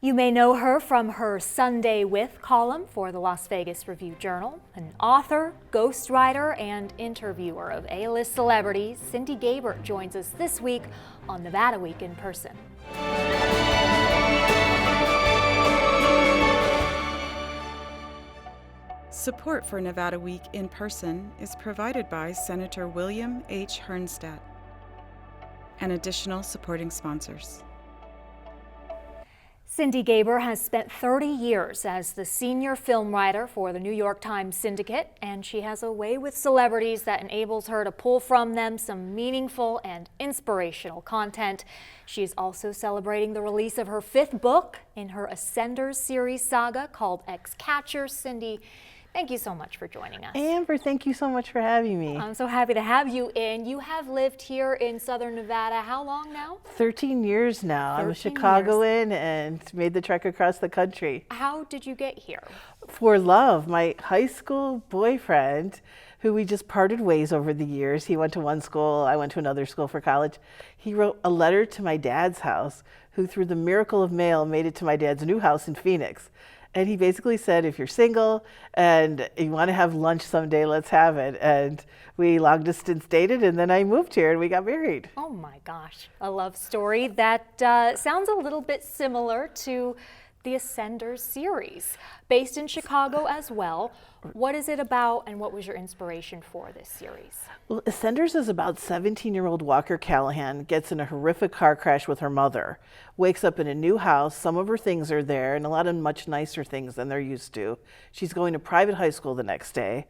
You may know her from her Sunday With column for the Las Vegas Review-Journal. An author, ghostwriter, and interviewer of A-list celebrities, Cindy Gaber joins us this week on Nevada Week in Person. Support for Nevada Week in Person is provided by Senator William H. Hernnstedt and additional supporting sponsors. Cindy Gaber has spent 30 years as the senior film writer for the New York Times Syndicate, and she has a way with celebrities that enables her to pull from them some meaningful and inspirational content. She is also celebrating the release of her 5th book in her Ascenders series saga called X-Catcher. Cindy, thank you so much for joining us. Amber, thank you so much for having me. I'm so happy to have you in. You have lived here in Southern Nevada how long now? 13 years now. 13 I'm a Chicagoan and made the trek across the country. How did you get here? For love. My high school boyfriend, who we just parted ways over the years, he went to one school, I went to another school for college. He wrote a letter to my dad's house, who through the miracle of mail made it to my dad's new house in Phoenix. And he basically said, if you're single and you want to have lunch someday, let's have it. And we long distance dated, and then I moved here and we got married. Oh my gosh, a love story that sounds a little bit similar to the Ascenders series, based in Chicago as well. What is it about, and what was your inspiration for this series? Well, Ascenders is about 17-year-old Walker Callahan gets in a horrific car crash with her mother, wakes up in a new house, some of her things are there, and a lot of much nicer things than they're used to. She's going to private high school the next day.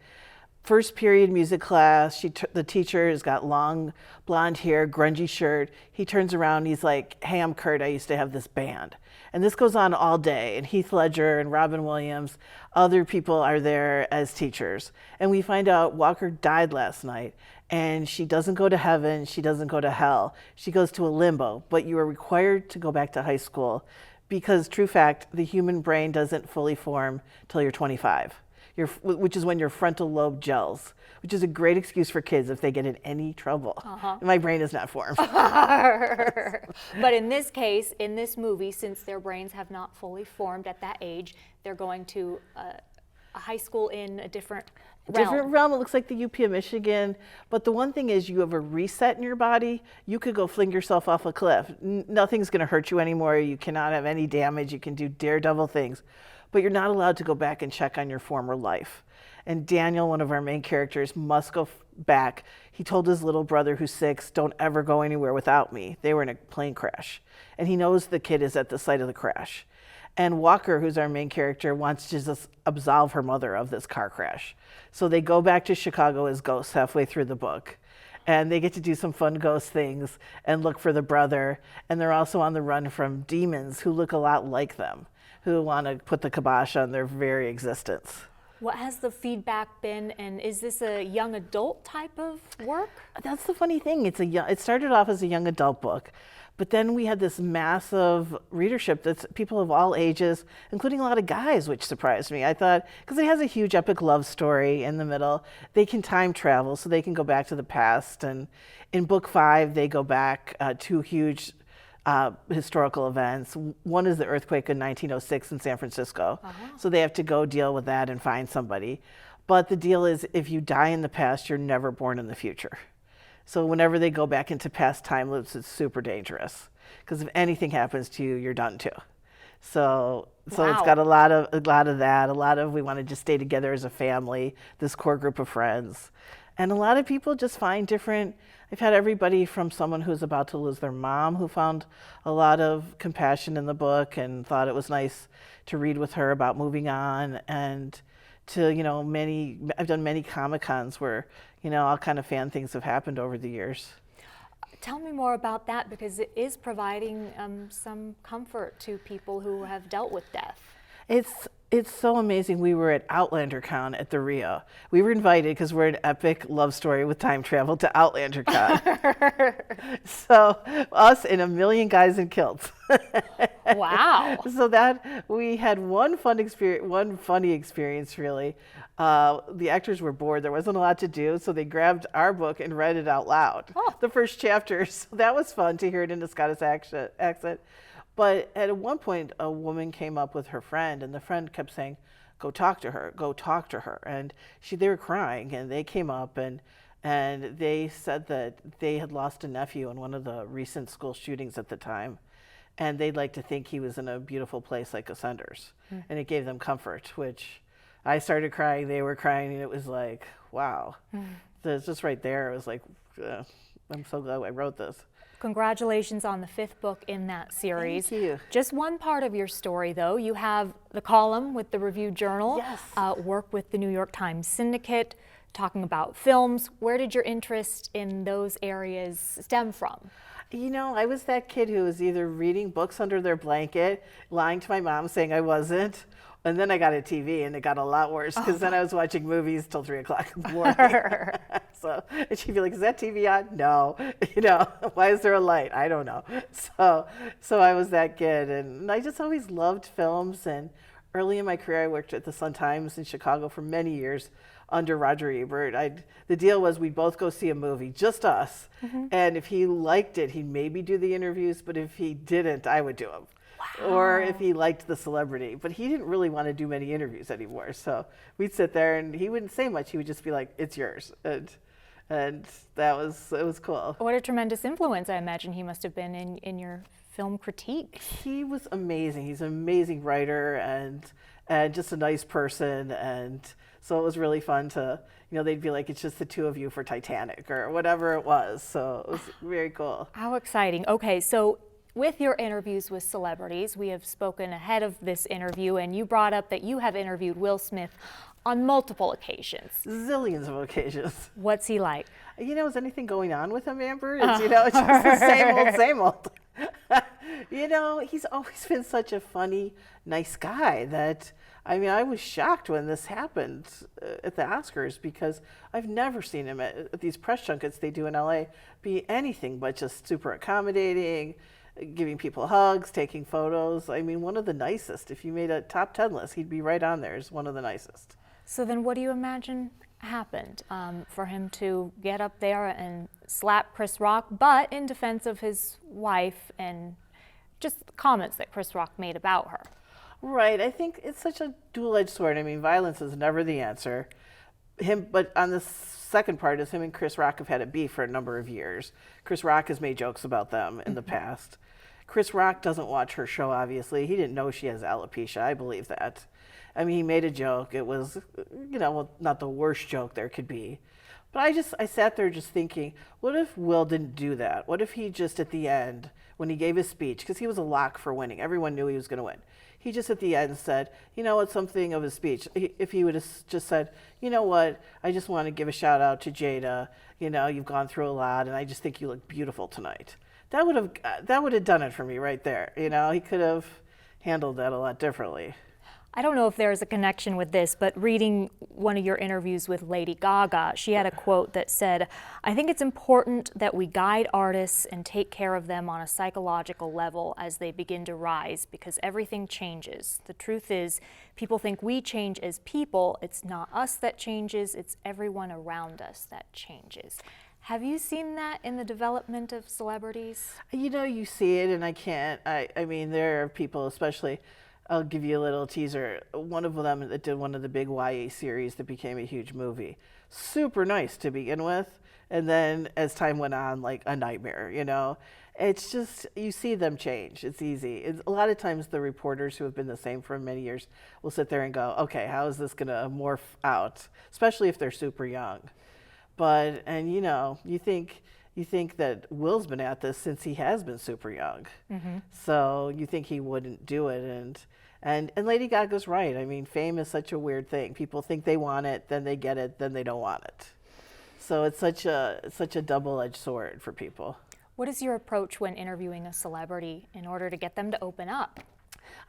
First period music class, the teacher has got long blonde hair, grungy shirt. He turns around, he's like, hey, I'm Kurt, I used to have this band. And this goes on all day, and Heath Ledger and Robin Williams, other people are there as teachers. And we find out Walker died last night, and she doesn't go to heaven, she doesn't go to hell. She goes to a limbo, but you are required to go back to high school because, true fact, the human brain doesn't fully form till you're 25. Which is when your frontal lobe gels, which is a great excuse for kids if they get in any trouble. My brain is not formed. But in this case, in this movie, since their brains have not fully formed at that age, they're going to a high school in a different realm. Different realm. It looks like the UP of Michigan. But the one thing is, you have a reset in your body. You could go fling yourself off a cliff. Nothing's going to hurt you anymore. You cannot have any damage. You can do daredevil things. But you're not allowed to go back and check on your former life. And Daniel, one of our main characters, must go back. He told his little brother, who's 6, don't ever go anywhere without me. They were in a plane crash. And he knows the kid is at the site of the crash. And Walker, who's our main character, wants to just absolve her mother of this car crash. So they go back to Chicago as ghosts halfway through the book. And they get to do some fun ghost things and look for the brother. And they're also on the run from demons who look a lot like them, who want to put the kibosh on their very existence. What has the feedback been, and is this a young adult type of work? That's the funny thing. It started off as a young adult book, but then we had this massive readership that's people of all ages, including a lot of guys, which surprised me. I thought, because it has a huge epic love story in the middle, they can time travel, so they can go back to the past. And in book 5, they go back to huge historical events. One is the earthquake in 1906 in San Francisco. So they have to go deal with that and find somebody. But the deal is, if you die in the past, you're never born in the future. So whenever they go back into past time loops, it's super dangerous. Because if anything happens to you, you're done too. So Wow. It's got a lot of that, a lot of we want to just stay together as a family, this core group of friends. And a lot of people just find different, I've had everybody from someone who's about to lose their mom who found a lot of compassion in the book and thought it was nice to read with her about moving on, and to, I've done many Comic-Cons where, all kind of fan things have happened over the years. Tell me more about that, because it is providing some comfort to people who have dealt with death. It's so amazing. We were at OutlanderCon at the Rio. We were invited because we're an epic love story with time travel to OutlanderCon. So us and a million guys in kilts. Wow. So that we had one funny experience really. The actors were bored. There wasn't a lot to do, so they grabbed our book and read it out loud. The first chapter. So that was fun to hear it in a Scottish accent. But at one point, a woman came up with her friend, and the friend kept saying, "Go talk to her, go talk to her." And they were crying, and they came up and they said that they had lost a nephew in one of the recent school shootings at the time, and they'd like to think he was in a beautiful place like Ascenders, and it gave them comfort. Which I started crying, they were crying, and it was like, wow. It's just right there. It was like, I'm so glad I wrote this. Congratulations on the 5th book in that series. Thank you. Just one part of your story, though. You have the column with the Review Journal, Yes. work with the New York Times Syndicate, talking about films. Where did your interest in those areas stem from? You know, I was that kid who was either reading books under their blanket, lying to my mom saying I wasn't, and then I got a TV, and it got a lot worse because then I was watching movies till 3 o'clock in the morning. So, and she'd be like, "Is that TV on?" No. You know, why is there a light? I don't know. So I was that kid, and I just always loved films. And early in my career, I worked at the Sun-Times in Chicago for many years under Roger Ebert. The deal was we'd both go see a movie, just us. And if he liked it, he'd maybe do the interviews, but if he didn't, I would do them. Or if he liked the celebrity. But he didn't really want to do many interviews anymore. So we'd sit there, and he wouldn't say much. He would just be like, "It's yours." And it was cool. What a tremendous influence I imagine he must have been in your film critique. He was amazing. He's an amazing writer and just a nice person. And so it was really fun to, they'd be like, "It's just the two of you for Titanic," or whatever it was. So it was very cool. How exciting. Okay, so with your interviews with celebrities, we have spoken ahead of this interview, and you brought up that you have interviewed Will Smith on multiple occasions. Zillions of occasions. What's he like? Is anything going on with him, Amber? It's just the same old. He's always been such a funny, nice guy that, I was shocked when this happened at the Oscars because I've never seen him at these press junkets they do in LA be anything but just super accommodating, giving people hugs, taking photos. One of the nicest. If you made a top 10 list, he'd be right on there as one of the nicest. So then what do you imagine happened for him to get up there and slap Chris Rock, but in defense of his wife and just comments that Chris Rock made about her? Right. I think it's such a dual-edged sword. Violence is never the answer. But on the second part is him and Chris Rock have had a beef for a number of years. Chris Rock has made jokes about them in the past. Chris Rock doesn't watch her show, obviously. He didn't know she has alopecia. I believe that. He made a joke. It was, not the worst joke there could be. But I sat there just thinking, what if Will didn't do that? What if he just at the end, when he gave his speech, because he was a lock for winning, everyone knew he was going to win. He just at the end said, something of his speech. If he would have just said, "You know what, I just want to give a shout out to Jada. You've gone through a lot, and I just think you look beautiful tonight." That would have done it for me right there. He could have handled that a lot differently. I don't know if there's a connection with this, but reading one of your interviews with Lady Gaga, she had a quote that said, "I think it's important that we guide artists and take care of them on a psychological level as they begin to rise, because everything changes. The truth is, people think we change as people. It's not us that changes, it's everyone around us that changes." Have you seen that in the development of celebrities? You see it, and I can't. There are people, especially, I'll give you a little teaser. One of them that did one of the big YA series that became a huge movie. Super nice to begin with. And then as time went on, like a nightmare, It's just, you see them change. It's easy. A lot of times the reporters who have been the same for many years will sit there and go, "Okay, how is this going to morph out?" Especially if they're super young. But, you think that Will's been at this since he has been super young. So you think he wouldn't do it. And Lady Gaga's right. Fame is such a weird thing. People think they want it, then they get it, then they don't want it. So it's such a double-edged sword for people. What is your approach when interviewing a celebrity in order to get them to open up?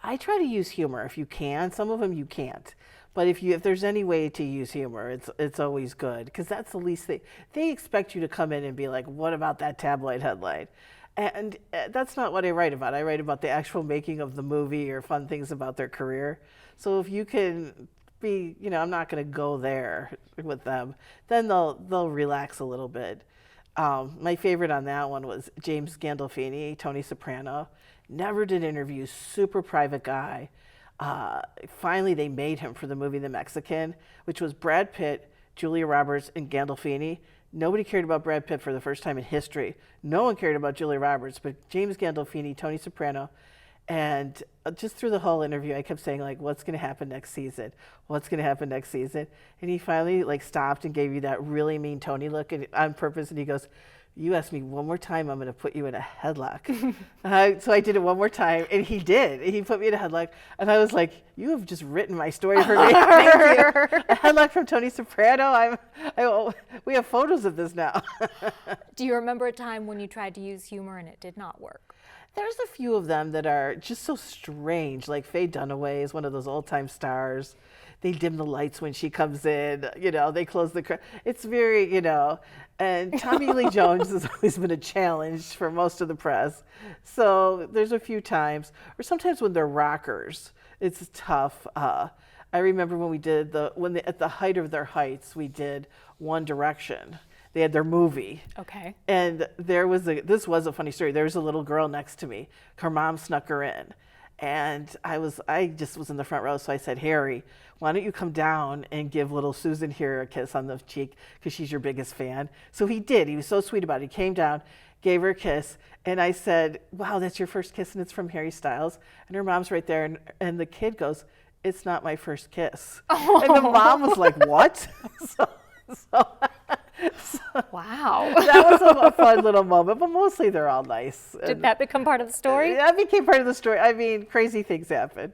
I try to use humor if you can. Some of them you can't. But if there's any way to use humor, it's always good, because that's the least they expect you to come in and be like, "What about that tabloid headline?" And that's not what I write about. I write about the actual making of the movie or fun things about their career. So if you can be, I'm not going to go there with them, then they'll relax a little bit. My favorite on that one was James Gandolfini, Tony Soprano. never did interviews, super private guy. Finally, they made him for the movie The Mexican, which was Brad Pitt, Julia Roberts, and Gandolfini. Nobody cared about Brad Pitt for the first time in history. No one cared about Julia Roberts, but James Gandolfini, Tony Soprano, and just through the whole interview, I kept saying, like, what's going to happen next season? What's going to happen next season? And he finally, like, stopped and gave you that really mean Tony look on purpose, and he goes, you ask me one more time, I'm going to put you in a headlock. So I did it one more time, and he did. He put me in a headlock, and I was like, you have just written my story for me. Thank you. A headlock from Tony Soprano. We have photos of this now. Do you remember a time when you tried to use humor and it did not work? There's a few of them that are just so strange, like Faye Dunaway is one of those old-time stars. They dim the lights when she comes in, they close the it's very, and Tommy Lee Jones has always been a challenge for most of the press. So there's a few times, or sometimes when they're rockers, it's tough. I remember when we did at the height of their heights, we did One Direction. They had their movie. Okay. And this was a funny story. There was a little girl next to me. Her mom snuck her in. And I just was in the front row, so I said, Harry, why don't you come down and give little Susan here a kiss on the cheek because she's your biggest fan. So he did. He was so sweet about it. He came down, gave her a kiss, and I said, wow, that's your first kiss, and it's from Harry Styles. And her mom's right there, and the kid goes, it's not my first kiss. Oh. And the mom was like, what? Wow. That was a fun little moment, but mostly they're all nice. Did that become part of the story? That became part of the story. I mean, crazy things happen.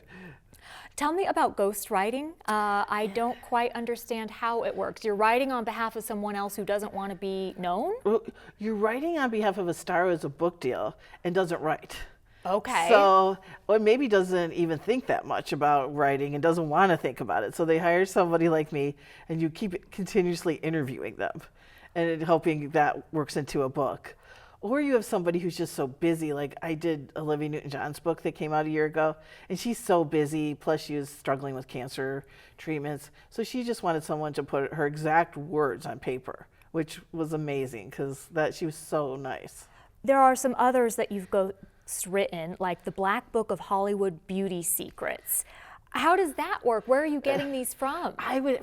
Tell me about ghostwriting. I don't quite understand how it works. You're writing on behalf of someone else who doesn't want to be known? Well, you're writing on behalf of a star who has a book deal and doesn't write. Okay. So, or maybe doesn't even think that much about writing and doesn't want to think about it. So they hire somebody like me, and you keep continuously interviewing them and hoping that works into a book. Or you have somebody who's just so busy. Like I did Olivia Newton-John's book that came out a year ago, and she's so busy. Plus she was struggling with cancer treatments. So she just wanted someone to put her exact words on paper, which was amazing because she was so nice. There are some others that you've written, like the Black Book of Hollywood Beauty Secrets. How does that work? Where are you getting these from?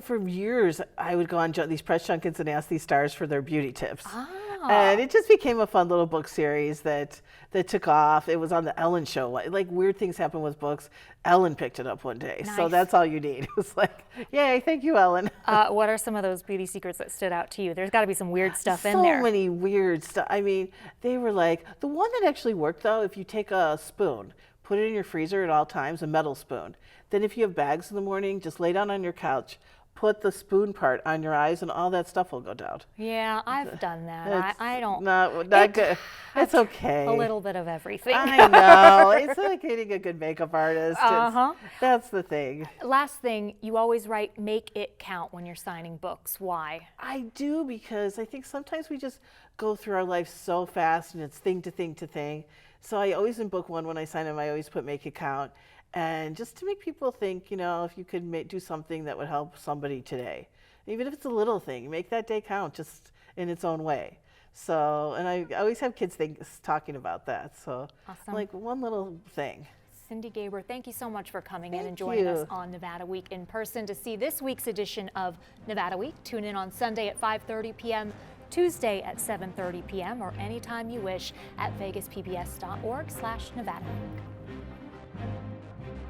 For years, I would go on these press junkets and ask these stars for their beauty tips. Ah. And it just became a fun little book series that took off. It was on the Ellen show. Like weird things happen with books. Ellen picked it up one day. Nice. So that's all you need. It was like, yay, thank you, Ellen. What are some of those beauty secrets that stood out to you? There's got to be some weird stuff in there. So many weird stuff. I mean, they were like, the one that actually worked though, if you take a spoon, put it in your freezer at all times, a metal spoon. Then if you have bags in the morning, just lay down on your couch, put the spoon part on your eyes, and all that stuff will go down. Yeah, I've done that. I don't. Not good. It's okay. A little bit of everything. I know. It's like getting a good makeup artist. That's the thing. Last thing, you always write, make it count when you're signing books. Why? I do, because I think sometimes we just go through our life so fast, and it's thing to thing to thing. So I always, in book one, when I sign them, I always put make it count. And just to make people think, if you could do something that would help somebody today. Even if it's a little thing, make that day count just in its own way. So, and I always have kids talking about that. So, awesome. Like one little thing. Cindy Gaber, thank you so much for coming in and joining us on Nevada Week in person. To see this week's edition of Nevada Week, tune in on Sunday at 5:30 p.m., Tuesday at 7:30 p.m., or anytime you wish at vegaspbs.org/Nevada Week.